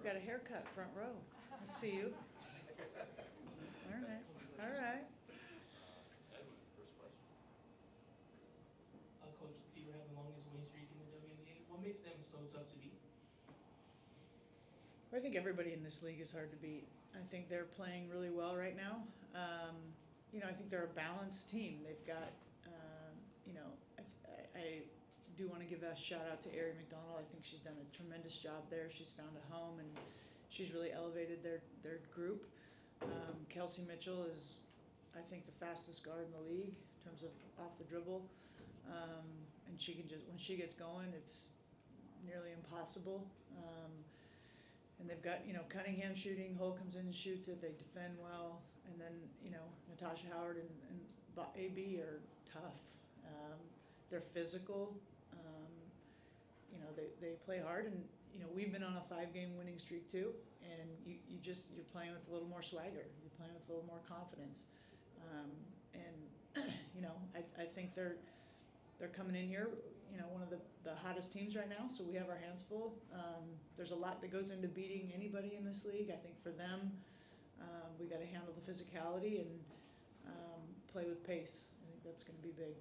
got a haircut front row. I see you. All right, all right. Coach, the Fever have the longest winning streak in the WNBA. What makes them so tough to beat? I think everybody in this league is hard to beat. I think they're playing really well right now. I think they're a balanced team. They've got, I do want to give a shout out to Ari McDonald. I think she's done a tremendous job there. She's found a home and she's really elevated their group. Kelsey Mitchell is, I think, the fastest guard in the league in terms of off the dribble. And she can when she gets going, it's nearly impossible. And they've got, Cunningham shooting, Hull comes in and shoots it, they defend well, and then, Natasha Howard and AB are tough. They're physical, they play hard, and, we've been on a 5-game winning streak too, and you're playing with a little more swagger, you're playing with a little more confidence. I think they're coming in here, one of the hottest teams right now, so we have our hands full. There's a lot that goes into beating anybody in this league. I think for them, we got to handle the physicality and play with pace. I think that's going to be big.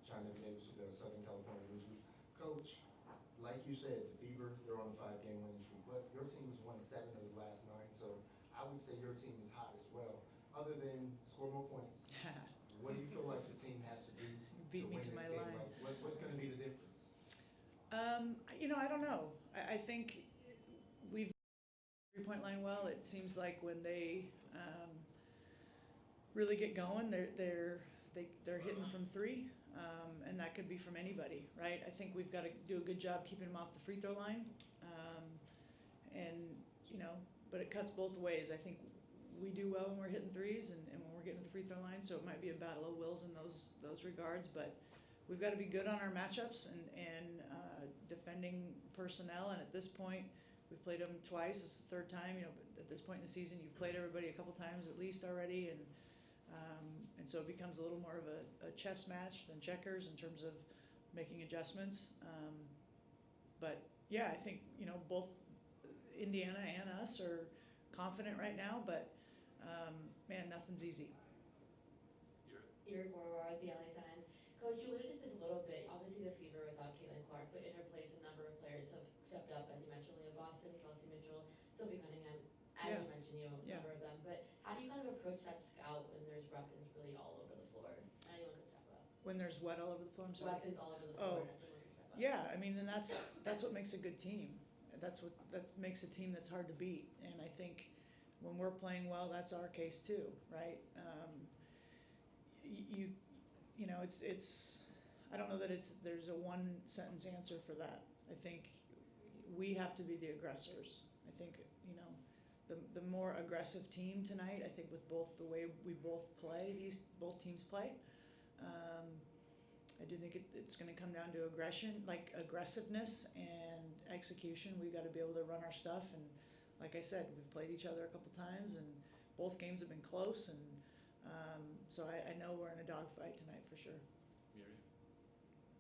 China Davis with the Southern California News Group. Coach, like you said, the Fever, they're on a 5-game winning streak, but your team has won 7 of the last 9, so I would say your team is hot as well. Other than score more points, what do you feel like the team has to do Beat to me win to this my game? line. Like, what's going to be the difference? I don't know. I think we've 3-point line well. It seems like when they really get going, they're hitting from 3, and that could be from anybody, right? I think we've got to do a good job keeping them off the free throw line, but it cuts both ways. I think we do well when we're hitting 3s and when we're getting to the free throw line, so it might be a battle of wills in those regards, but we've got to be good on our matchups and defending personnel, and at this point, we've played them twice. It's the 3rd time, at this point in the season, you've played everybody a couple times at least already, and so it becomes a little more of a chess match than checkers in terms of making adjustments. But yeah, I think, both Indiana and us are confident right now, but man, nothing's easy. Eric Warwar with the LA Times. Coach, you alluded to this a little bit. Obviously, the Fever without Caitlin Clark, but in her place, a number of players have stepped up, as you mentioned, Leah Boston, Kelsey Mitchell, Sophie Cunningham, as you mentioned, a number of them. But how do you kind of approach that scout when there's weapons really all over the floor? Anyone can step up. When there's what all over the floor? I'm sorry. Weapons all over the floor. Oh. Anyone can step up. Yeah, I mean, and that's what makes a good team. That makes a team that's hard to beat. And I think when we're playing well, that's our case too, right? It's I don't know that there's a 1-sentence answer for that. I think we have to be the aggressors. I think, the more aggressive team tonight, I think with both the way we both both teams play, I do think it's going to come down to aggressiveness and execution. We've got to be able to run our stuff, and like I said, we've played each other a couple times, and both games have been close, and so I know we're in a dogfight tonight for sure. Miriam?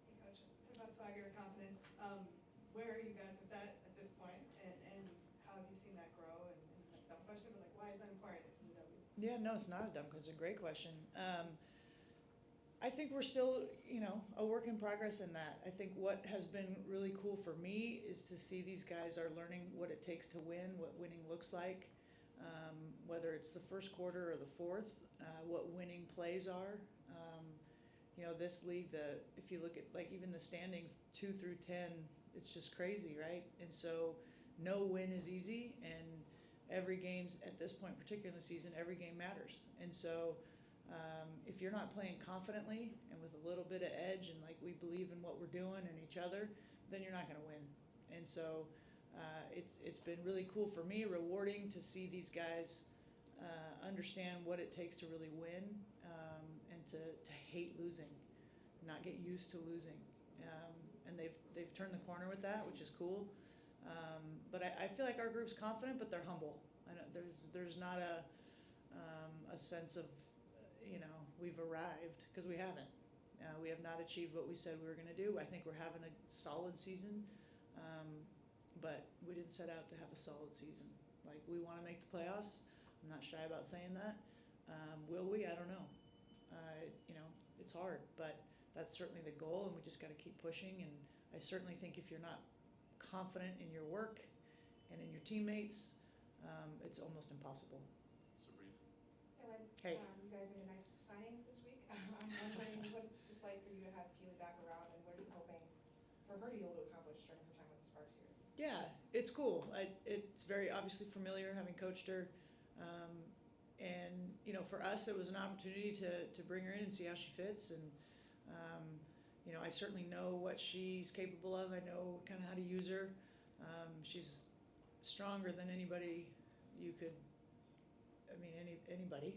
Hey, Coach, talk about swagger and confidence. Where are you guys with that at this point, and how have you seen that grow? And dumb question, but why is that important in the W? Yeah, no, it's not a dumb question. It's a great question. I think we're still, a work in progress in that. I think what has been really cool for me is to see these guys are learning what it takes to win, what winning looks like, whether it's the first quarter or the fourth, what winning plays are. This league, if you look at even the standings 2 through 10, it's just crazy, right? And so no win is easy, and every game's at this point, particularly in the season, every game matters. And so if you're not playing confidently and with a little bit of edge and we believe in what we're doing and each other, then you're not going to win. And so it's been really cool for me, rewarding to see these guys understand what it takes to really win, and to hate losing, not get used to losing. And they've turned the corner with that, which is cool. But I feel like our group's confident, but they're humble. There's not a sense of, we've arrived, because we haven't. We have not achieved what we said we were going to do. I think we're having a solid season, but we didn't set out to have a solid season. Like, we want to make the playoffs. I'm not shy about saying that. Will we? I don't know. You know, it's hard, but that's certainly the goal, and we just got to keep pushing. And I certainly think if you're not confident in your work and in your teammates, it's almost impossible. Sabrina. Hey, Lynne. Hey. You guys made a nice signing this week. I'm wondering what it's just like for you to have Keely back around, and what are you hoping for her to be able to accomplish during her time with the Sparks here? Yeah, it's cool. It's very obviously familiar, having coached her. And, you know, for us, it was an opportunity to bring her in and see how she fits. And, you know, I certainly know what she's capable of. I know kind of how to use her. She's stronger than anybody you could, I mean, anybody.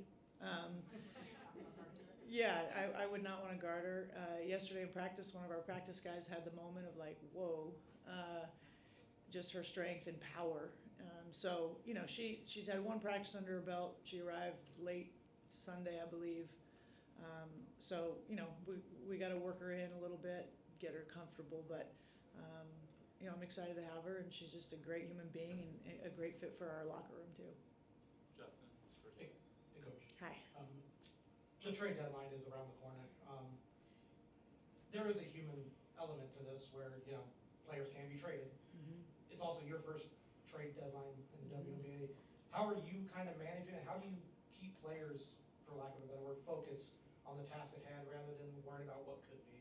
Yeah, I would not want to guard her. Yesterday in practice, one of our practice guys had the moment of like, whoa, just her strength and power. So, you know, she's had one practice under her belt. She arrived late Sunday, I believe. So, you know, we got to work her in a little bit, get her comfortable. But, you know, I'm excited to have her, and she's just a great human being and a great fit for our locker room, too. Justin, what's first? Hey, Coach. Hi. The trade deadline is around the corner. There is a human element to this where, you know, players can be traded. Mm-hmm. It's also your first trade deadline in the WNBA. How are you kind of managing it? How do you keep players, for lack of a better word, focused on the task at hand rather than worrying about what could be?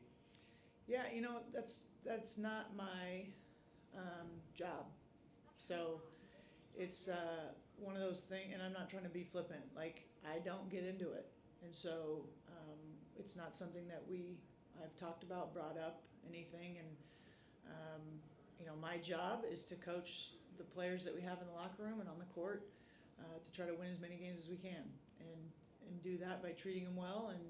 Yeah, you know, that's not my job. So it's one of those things, and I'm not trying to be flippant. Like, I don't get into it, and so it's not something that I've talked about, brought up, anything. And you know, my job is to coach the players that we have in the locker room and on the court, to try to win as many games as we can, and do that by treating them well and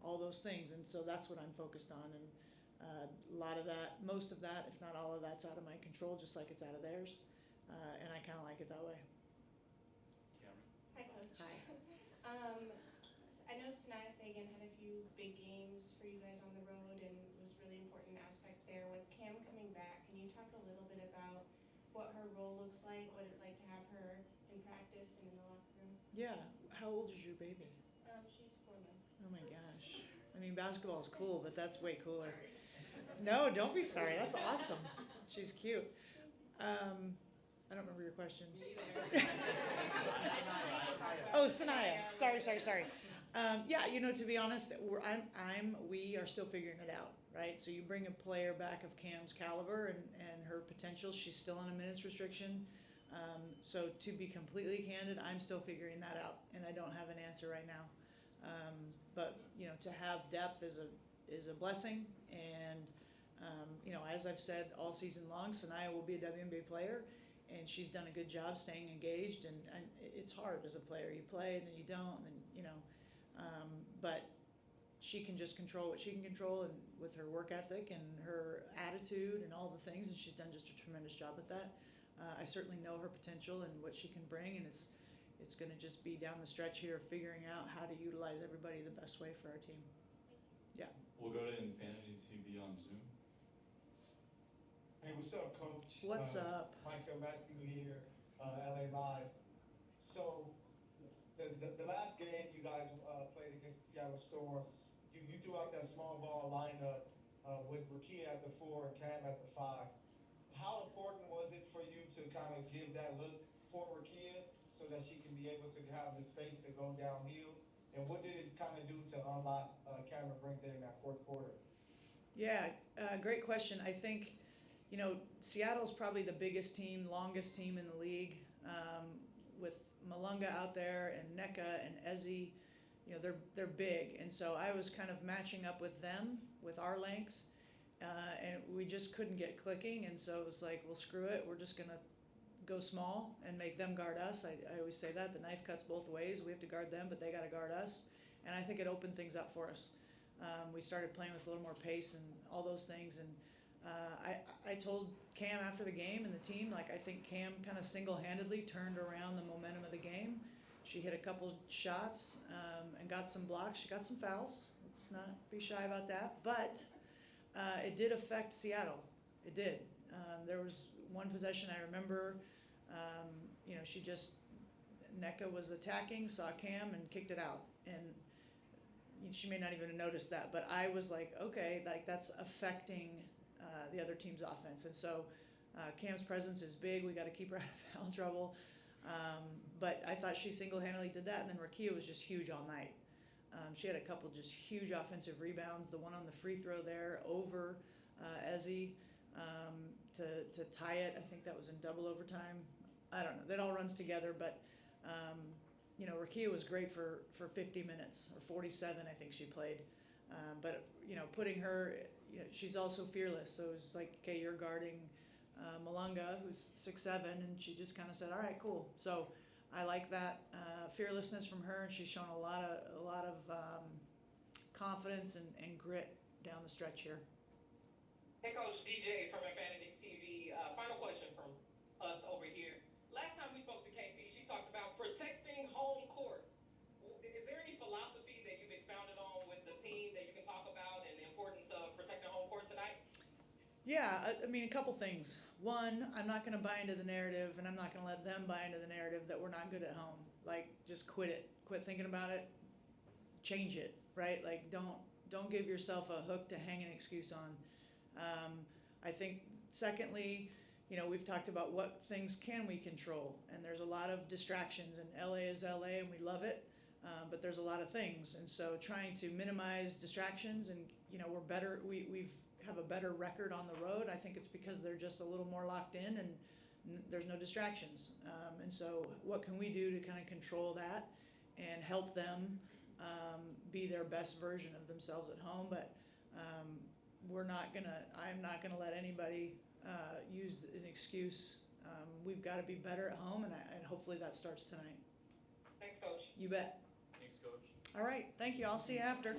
all those things. And so that's what I'm focused on. And a lot of that, most of that, if not all of that's out of my control, just like it's out of theirs. And I kind of like it that way. Cameron. Hi, Coach. Hi. I know Sanaya Fagan had a few big games for you guys on the road, and was really important aspect there. With Cam coming back, can you talk a little bit about what her role looks like, what it's like to have her in practice and in the locker room? Yeah. How old is your baby? She's 4 months. Oh my gosh. I mean, basketball is cool, but that's way cooler. No, don't be sorry. That's awesome. She's cute. I don't remember your question. Oh, Sanaya. Sorry. Yeah, you know, to be honest, we are still figuring it out, right? So you bring a player back of Cam's caliber and her potential. She's still on a minutes restriction. So to be completely candid, I'm still figuring that out, and I don't have an answer right now. But you know, to have depth is a blessing, and you know, as I've said all season long, Sanaya will be a WNBA player, and she's done a good job staying engaged. And it's hard as a player. You play and then you don't, and you know, but she can just control what she can control, and with her work ethic and her attitude and all the things, and she's done just a tremendous job with that. I certainly know her potential and what she can bring, and it's going to just be down the stretch here of figuring out how to utilize everybody the best way for our team. Yeah. We'll go to Infinity TV on Zoom. Hey, what's up, Coach? What's up? Michael Matthew here, LA Live. So, the last game you guys played against the Seattle Storm, you threw out that small ball lineup with Rakia at the 4 and Cam at the 5. How important was it for you to kind of give that look for Rakia so that she can be able to have the space to go downhill? And what did it kind of do to unlock Cameron Brink there in that fourth quarter? Yeah, great question. I think, you know, Seattle's probably the biggest team, longest team in the league, with Malunga out there and Neka and Ezzy. You know, they're big, and so I was kind of matching up with them with our length, and we just couldn't get clicking. And so it was like, well, screw it. We're just gonna go small and make them guard us. I always say that the knife cuts both ways. We have to guard them, but they got to guard us. And I think it opened things up for us. We started playing with a little more pace and all those things. And I told Cam after the game and the team, like, I think Cam kind of single-handedly turned around the momentum of the game. She hit a couple shots and got some blocks. She got some fouls. Let's not be shy about that. But it did affect Seattle. It did. There was one possession I remember, you know, NECA was attacking, saw Cam and kicked it out. And she may not even have noticed that, but I was like, okay, like that's affecting the other team's offense. And so Cam's presence is big. We got to keep her out of foul trouble. But I thought she single-handedly did that. And then Rakia was just huge all night. She had a couple just huge offensive rebounds. The one on the free throw there over Ezzy to tie it. I think that was in double overtime. I don't know. That all runs together, but you know, Rakia was great for 50 minutes, or 47, I think she played. But, you know, putting her, you know, she's also fearless. So it's like, okay, you're guarding Malunga, who's 6'7", and she just kind of said, all right, cool. So I like that fearlessness from her, and she's shown a lot of confidence and grit down the stretch here. Hey, Coach DJ from Infinity TV. Final question from us over here. Last time we spoke to KP, she talked about protecting home court. Is there any philosophy that you've expounded on with the team that you can talk about and the importance of protecting home court tonight? Yeah, I mean, a couple things. One, I'm not going to buy into the narrative, and I'm not going to let them buy into the narrative that we're not good at home. Like, just quit it. Quit thinking about it. Change it, right? Like, don't give yourself a hook to hang an excuse on. I think, secondly, you know, we've talked about what things can we control, and there's a lot of distractions, and LA is LA, and we love it, but there's a lot of things, and so trying to minimize distractions, and, you know, we're better, we've have a better record on the road. I think it's because they're just a little more locked in, and there's no distractions, and so what can we do to kind of control that and help them be their best version of themselves at home? But I'm not gonna let anybody use an excuse. We've got to be better at home, and hopefully that starts tonight. Thanks, Coach. You bet. Thanks, Coach. All right, thank you. I'll see you after.